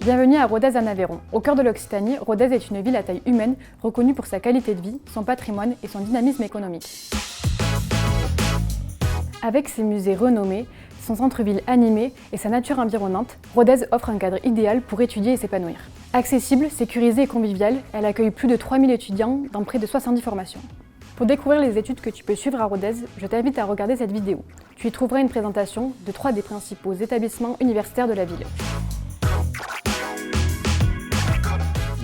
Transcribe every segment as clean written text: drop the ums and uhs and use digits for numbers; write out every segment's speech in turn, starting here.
Bienvenue à Rodez en Aveyron. Au cœur de l'Occitanie, Rodez est une ville à taille humaine, reconnue pour sa qualité de vie, son patrimoine et son dynamisme économique. Avec ses musées renommés, son centre-ville animé et sa nature environnante, Rodez offre un cadre idéal pour étudier et s'épanouir. Accessible, sécurisée et conviviale, elle accueille plus de 3000 étudiants dans près de 70 formations. Pour découvrir les études que tu peux suivre à Rodez, je t'invite à regarder cette vidéo. Tu y trouveras une présentation de 3 des principaux établissements universitaires de la ville.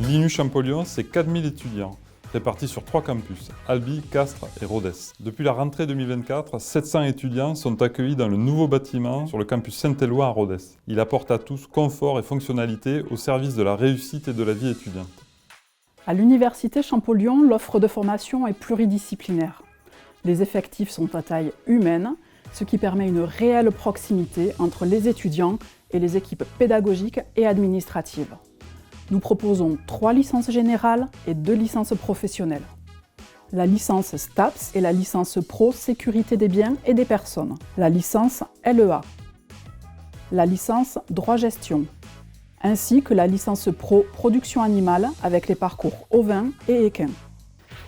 L'INU Champollion, c'est 4000 étudiants, répartis sur 3 campus, Albi, Castres et Rodez. Depuis la rentrée 2024, 700 étudiants sont accueillis dans le nouveau bâtiment sur le campus Saint-Éloi à Rodez. Il apporte à tous confort et fonctionnalité au service de la réussite et de la vie étudiante. À l'Université Champollion, l'offre de formation est pluridisciplinaire. Les effectifs sont à taille humaine, ce qui permet une réelle proximité entre les étudiants et les équipes pédagogiques et administratives. Nous proposons 3 licences générales et 2 licences professionnelles. La licence STAPS et la licence Pro Sécurité des biens et des personnes. La licence LEA. La licence Droit Gestion. Ainsi que la licence Pro Production Animale avec les parcours ovin et équin.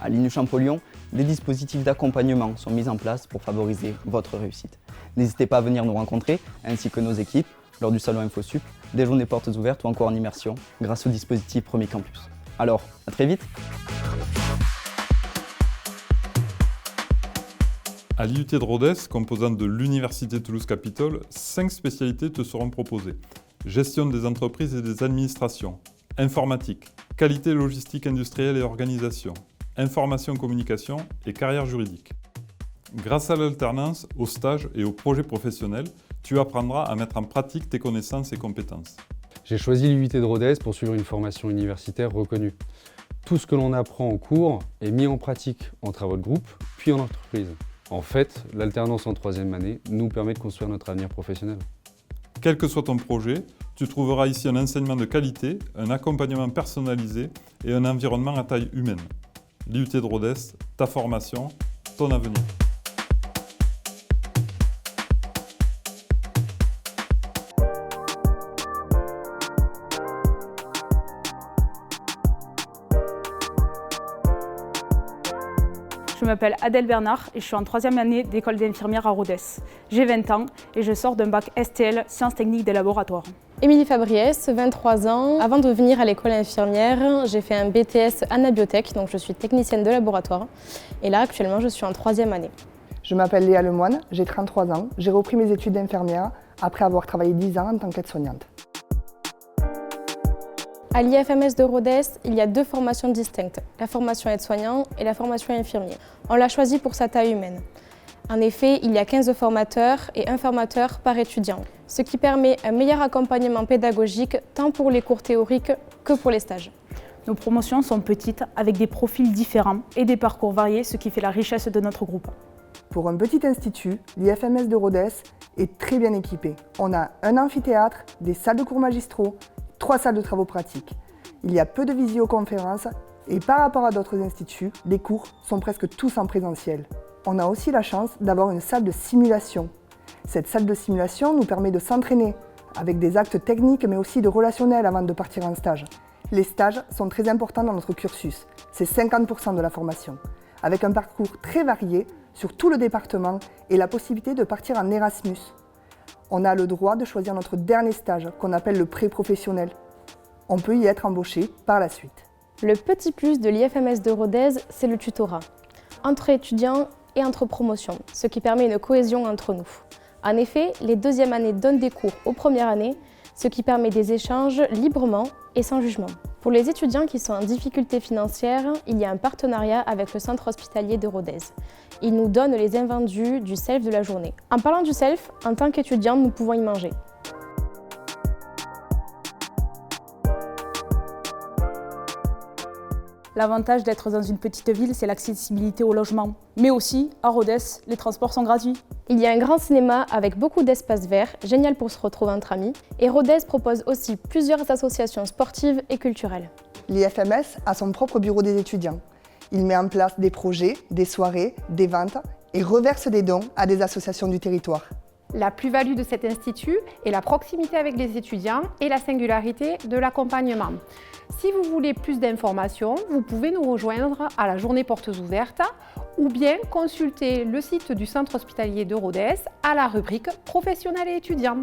À l'INU Champollion, des dispositifs d'accompagnement sont mis en place pour favoriser votre réussite. N'hésitez pas à venir nous rencontrer, ainsi que nos équipes, lors du salon InfoSup, des journées portes ouvertes ou encore en immersion, grâce au dispositif Premier Campus. Alors, à très vite! À l'IUT de Rodez, composante de l'Université Toulouse-Capitole, 5 spécialités te seront proposées. Gestion des entreprises et des administrations, informatique, qualité logistique industrielle et organisation, information communication et carrière juridique. Grâce à l'alternance, aux stages et aux projets professionnels, tu apprendras à mettre en pratique tes connaissances et compétences. J'ai choisi l'IUT de Rodez pour suivre une formation universitaire reconnue. Tout ce que l'on apprend en cours est mis en pratique en travaux de groupe, puis en entreprise. En fait, l'alternance en 3e année nous permet de construire notre avenir professionnel. Quel que soit ton projet, tu trouveras ici un enseignement de qualité, un accompagnement personnalisé et un environnement à taille humaine. L'IUT de Rodez, ta formation, ton avenir. Je m'appelle Adèle Bernard et je suis en 3e année d'école d'infirmière à Rodez. J'ai 20 ans et je sors d'un bac STL, sciences techniques des laboratoires. Émilie Fabriès, 23 ans. Avant de venir à l'école infirmière, j'ai fait un BTS Anabiotech, donc je suis technicienne de laboratoire. Et là, actuellement, je suis en 3e année. Je m'appelle Léa Lemoine, j'ai 33 ans. J'ai repris mes études d'infirmière après avoir travaillé 10 ans en tant qu'aide-soignante. À l'IFMS de Rodez, il y a 2 formations distinctes, la formation aide-soignant et la formation infirmier. On l'a choisi pour sa taille humaine. En effet, il y a 15 formateurs et 1 formateur par étudiant, ce qui permet un meilleur accompagnement pédagogique tant pour les cours théoriques que pour les stages. Nos promotions sont petites, avec des profils différents et des parcours variés, ce qui fait la richesse de notre groupe. Pour un petit institut, l'IFMS de Rodez est très bien équipé. On a un amphithéâtre, des salles de cours magistraux, 3 salles de travaux pratiques. Il y a peu de visioconférences et par rapport à d'autres instituts, les cours sont presque tous en présentiel. On a aussi la chance d'avoir une salle de simulation. Cette salle de simulation nous permet de s'entraîner avec des actes techniques mais aussi de relationnel avant de partir en stage. Les stages sont très importants dans notre cursus, c'est 50% de la formation, avec un parcours très varié sur tout le département et la possibilité de partir en Erasmus. On a le droit de choisir notre dernier stage, qu'on appelle le pré-professionnel. On peut y être embauché par la suite. Le petit plus de l'IFMS de Rodez, c'est le tutorat, entre étudiants et entre promotions, ce qui permet une cohésion entre nous. En effet, les 2e années donnent des cours aux premières années, ce qui permet des échanges librement et sans jugement. Pour les étudiants qui sont en difficulté financière, il y a un partenariat avec le centre hospitalier de Rodez. Il nous donne les invendus du self de la journée. En parlant du self, en tant qu'étudiant, nous pouvons y manger. L'avantage d'être dans une petite ville, c'est l'accessibilité au logement. Mais aussi, à Rodez, les transports sont gratuits. Il y a un grand cinéma avec beaucoup d'espaces verts, génial pour se retrouver entre amis. Et Rodez propose aussi plusieurs associations sportives et culturelles. L'IFMS a son propre bureau des étudiants. Il met en place des projets, des soirées, des ventes et reverse des dons à des associations du territoire. La plus-value de cet institut est la proximité avec les étudiants et la singularité de l'accompagnement. Si vous voulez plus d'informations, vous pouvez nous rejoindre à la journée portes ouvertes ou bien consulter le site du centre hospitalier de Rodez à la rubrique professionnels et étudiants.